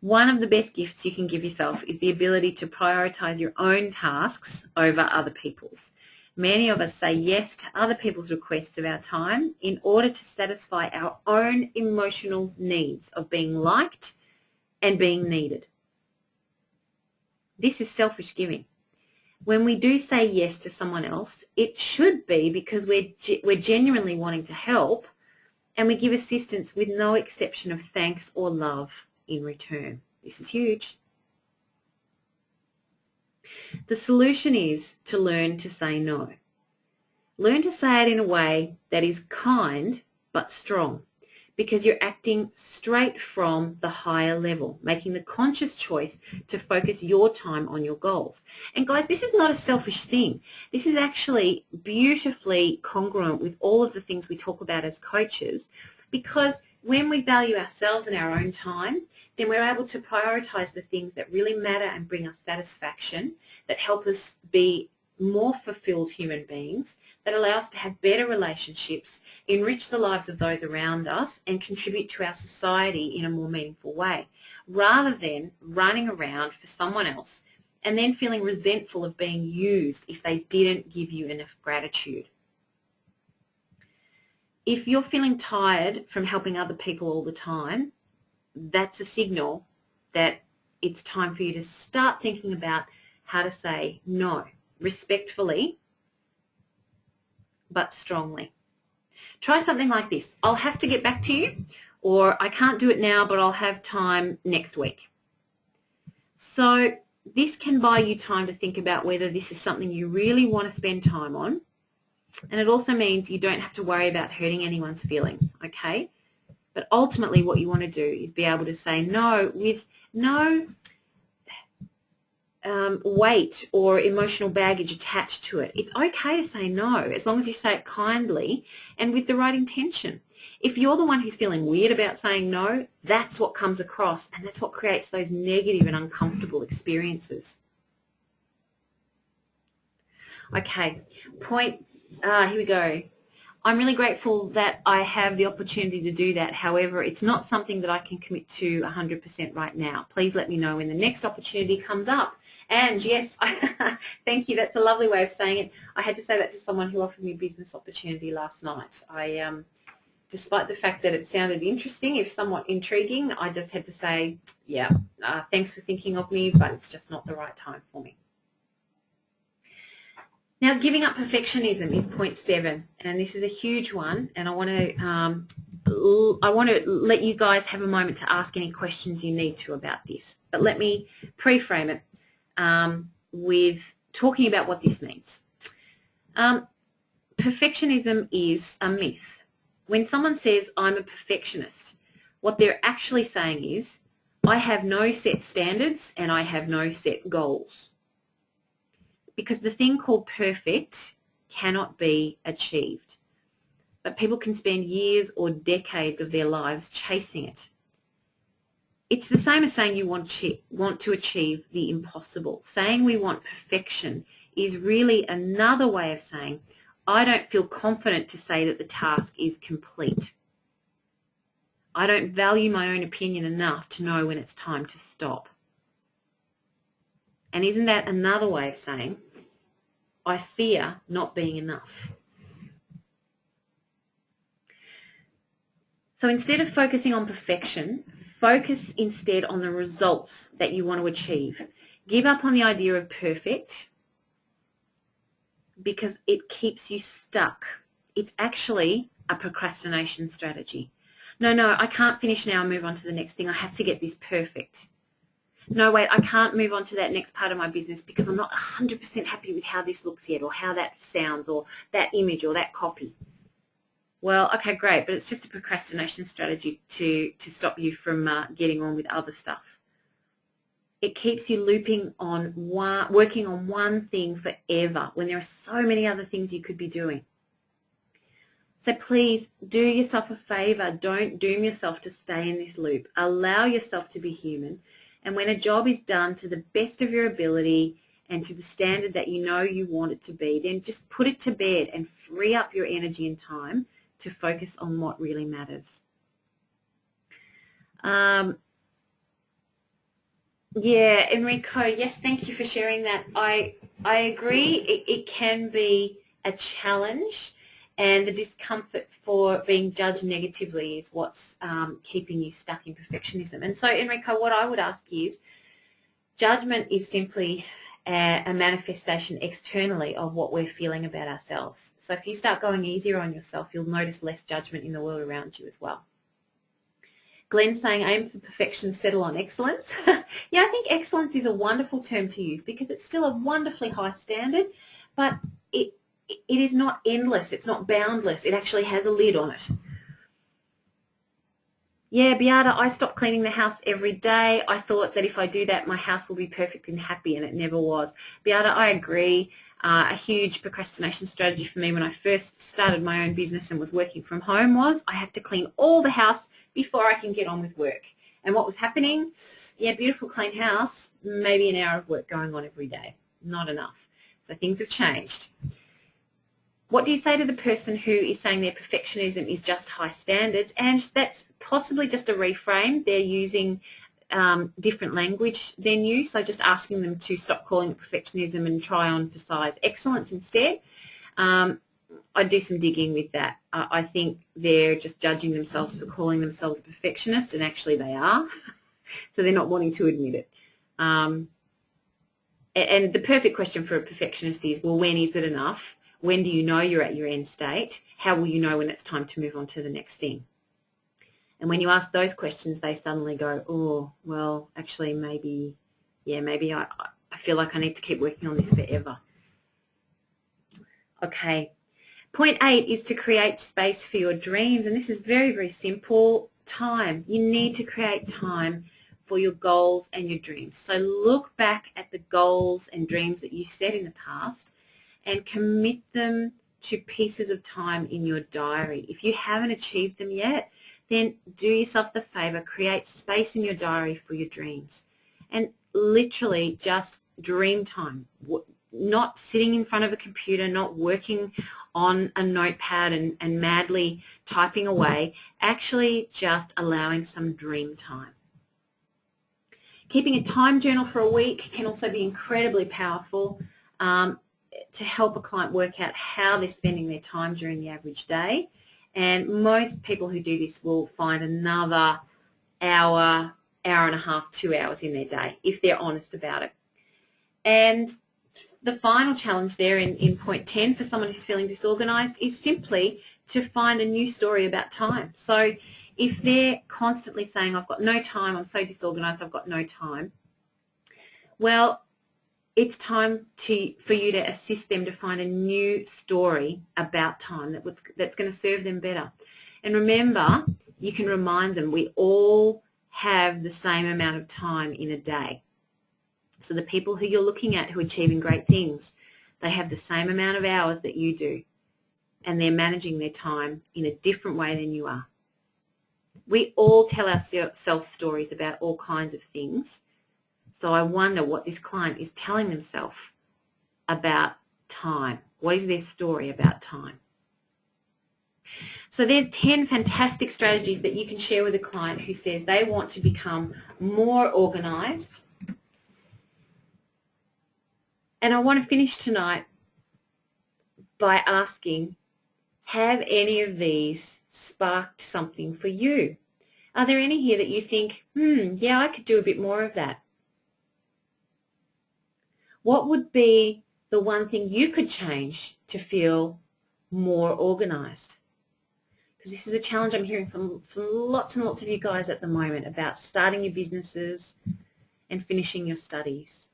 One of the best gifts you can give yourself is the ability to prioritize your own tasks over other people's. Many of us say yes to other people's requests of our time in order to satisfy our own emotional needs of being liked and being needed. This is selfish giving. When we do say yes to someone else, it should be because we're genuinely wanting to help, and we give assistance with no exception of thanks or love in return. This is huge. The solution is to learn to say no. Learn to say it in a way that is kind but strong, because you're acting straight from the higher level, making the conscious choice to focus your time on your goals. And guys, this is not a selfish thing. This is actually beautifully congruent with all of the things we talk about as coaches, because when we value ourselves and our own time, then we're able to prioritize the things that really matter and bring us satisfaction, that help us be more fulfilled human beings, that allow us to have better relationships, enrich the lives of those around us, and contribute to our society in a more meaningful way, rather than running around for someone else and then feeling resentful of being used if they didn't give you enough gratitude. If you're feeling tired from helping other people all the time, that's a signal that it's time for you to start thinking about how to say no, respectfully but strongly. Try something like this. I'll have to get back to you, or I can't do it now, but I'll have time next week. So this can buy you time to think about whether this is something you really want to spend time on. And it also means you don't have to worry about hurting anyone's feelings, okay? But ultimately what you want to do is be able to say no with no weight or emotional baggage attached to it. It's okay to say no as long as you say it kindly and with the right intention. If you're the one who's feeling weird about saying no, that's what comes across, and that's what creates those negative and uncomfortable experiences. Okay, here we go. I'm really grateful that I have the opportunity to do that. However, it's not something that I can commit to 100% right now. Please let me know when the next opportunity comes up. And yes, thank you. That's a lovely way of saying it. I had to say that to someone who offered me a business opportunity last night. Despite the fact that it sounded interesting, if somewhat intriguing, I just had to say, yeah, thanks for thinking of me, but it's just not the right time for me. Now, giving up perfectionism is point 7, and this is a huge one, and I want to let you guys have a moment to ask any questions you need to about this. But let me pre-frame it with talking about what this means. Perfectionism is a myth. When someone says, I'm a perfectionist, what they're actually saying is, I have no set standards and I have no set goals. Because the thing called perfect cannot be achieved. But people can spend years or decades of their lives chasing it. It's the same as saying you want to achieve the impossible. Saying we want perfection is really another way of saying, I don't feel confident to say that the task is complete. I don't value my own opinion enough to know when it's time to stop. And isn't that another way of saying, I fear not being enough? So instead of focusing on perfection, focus instead on the results that you want to achieve. Give up on the idea of perfect because it keeps you stuck. It's actually a procrastination strategy. No, I can't finish now and move on to the next thing. I have to get this perfect. No, wait, I can't move on to that next part of my business because I'm not 100% happy with how this looks yet, or how that sounds, or that image, or that copy. Well, okay, great, but it's just a procrastination strategy to stop you from getting on with other stuff. It keeps you looping on working on one thing forever when there are so many other things you could be doing. So please do yourself a favour. Don't doom yourself to stay in this loop. Allow yourself to be human. And when a job is done to the best of your ability and to the standard that you know you want it to be, then just put it to bed and free up your energy and time to focus on what really matters. Yeah, Enrico, yes, thank you for sharing that. I agree. It can be a challenge, and the discomfort for being judged negatively is what's keeping you stuck in perfectionism. And so, Enrico, what I would ask is, judgment is simply a manifestation externally of what we're feeling about ourselves. So if you start going easier on yourself, you'll notice less judgment in the world around you as well. Glenn's saying aim for perfection, settle on excellence. Yeah, I think excellence is a wonderful term to use because it's still a wonderfully high standard, but it is not endless. It's not boundless. It actually has a lid on it. Yeah, Beata, I stopped cleaning the house every day. I thought that if I do that, my house will be perfect and happy, and it never was. Beata, I agree. A huge procrastination strategy for me when I first started my own business and was working from home was I had to clean all the house before I can get on with work. And what was happening? Yeah, beautiful clean house, maybe an hour of work going on every day. Not enough. So things have changed. What do you say to the person who is saying their perfectionism is just high standards? And that's possibly just a reframe. They're using different language than you, so just asking them to stop calling it perfectionism and try on emphasize excellence instead. I'd do some digging with that. I think they're just judging themselves for calling themselves a perfectionist, and actually they are, so they're not wanting to admit it. And the perfect question for a perfectionist is, well, when is it enough? When do you know you're at your end state? How will you know when it's time to move on to the next thing? And when you ask those questions, they suddenly go, oh, well, actually, maybe I feel like I need to keep working on this forever. Okay. Point 8 is to create space for your dreams. And this is very, very simple. Time. You need to create time for your goals and your dreams. So look back at the goals and dreams that you set in the past and commit them to pieces of time in your diary. If you haven't achieved them yet, then do yourself the favor, create space in your diary for your dreams. And literally just dream time, not sitting in front of a computer, not working on a notepad and madly typing away, actually just allowing some dream time. Keeping a time journal for a week can also be incredibly powerful to help a client work out how they're spending their time during the average day. And most people who do this will find another hour, hour and a half, 2 hours in their day if they're honest about it. And the final challenge there in point 10 for someone who's feeling disorganized is simply to find a new story about time. So if they're constantly saying, I've got no time, I'm so disorganized, I've got no time, well, it's time for you to assist them to find a new story about time that's going to serve them better. And remember, you can remind them we all have the same amount of time in a day. So the people who you're looking at who are achieving great things, they have the same amount of hours that you do, and they're managing their time in a different way than you are. We all tell ourselves stories about all kinds of things. So I wonder what this client is telling themselves about time. What is their story about time? So there's 10 fantastic strategies that you can share with a client who says they want to become more organized. And I want to finish tonight by asking, have any of these sparked something for you? Are there any here that you think, yeah, I could do a bit more of that? What would be the one thing you could change to feel more organized? Because this is a challenge I'm hearing from lots and lots of you guys at the moment about starting your businesses and finishing your studies.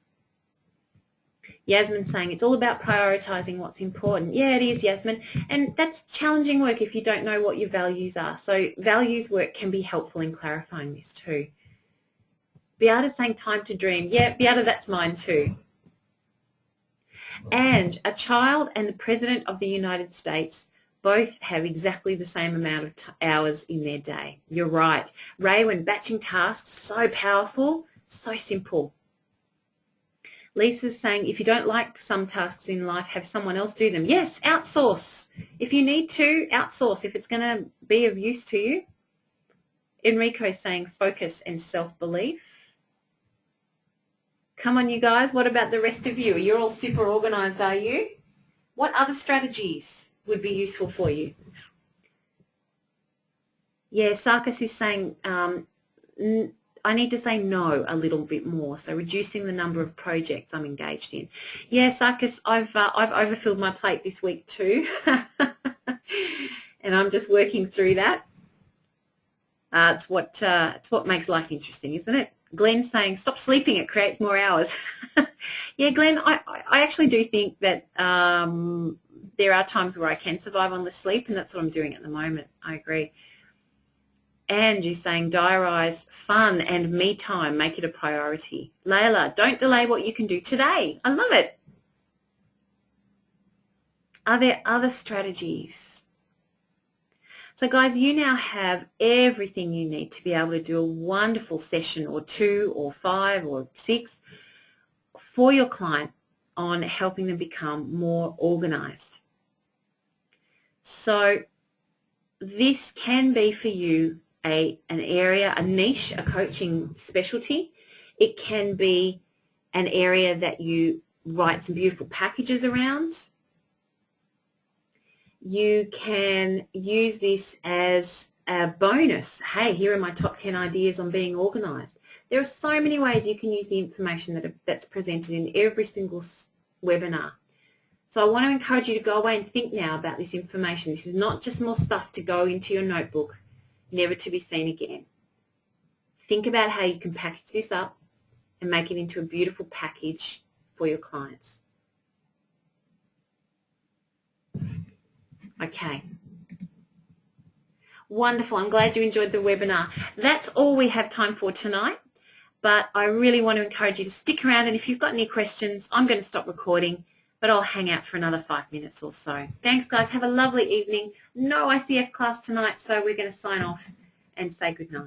Yasmin saying it's all about prioritizing what's important. Yeah, it is, Yasmin. And that's challenging work if you don't know what your values are. So values work can be helpful in clarifying this too. Beata's saying time to dream. Yeah, Beata, that's mine too. And a child and the President of the United States both have exactly the same amount of hours in their day. You're right. Ray, when batching tasks, so powerful, so simple. Lisa's saying, if you don't like some tasks in life, have someone else do them. Yes, outsource. If you need to, outsource if it's going to be of use to you. Enrico's saying focus and self-belief. Come on, you guys. What about the rest of you? You're all super organized, are you? What other strategies would be useful for you? Yeah, Sarkis is saying I need to say no a little bit more, so reducing the number of projects I'm engaged in. Yeah, Sarkis, I've overfilled my plate this week too, and I'm just working through that. It's what makes life interesting, isn't it? Glenn's saying, stop sleeping, it creates more hours. Yeah, Glenn, I actually do think that there are times where I can survive on the sleep, and that's what I'm doing at the moment. I agree. Angie's saying, diarise fun and me time, make it a priority. Layla, don't delay what you can do today. I love it. Are there other strategies? So guys, you now have everything you need to be able to do a wonderful session or 2 or 5 or 6 for your client on helping them become more organized. So this can be for you an area, a niche, a coaching specialty. It can be an area that you write some beautiful packages around. You can use this as a bonus. Hey, here are my top 10 ideas on being organized. There are so many ways you can use the information that's presented in every single webinar. So I want to encourage you to go away and think now about this information. This is not just more stuff to go into your notebook, never to be seen again. Think about how you can package this up and make it into a beautiful package for your clients. Okay. Wonderful. I'm glad you enjoyed the webinar. That's all we have time for tonight, but I really want to encourage you to stick around, and if you've got any questions, I'm going to stop recording, but I'll hang out for another 5 minutes or so. Thanks, guys. Have a lovely evening. No ICF class tonight, so we're going to sign off and say good night.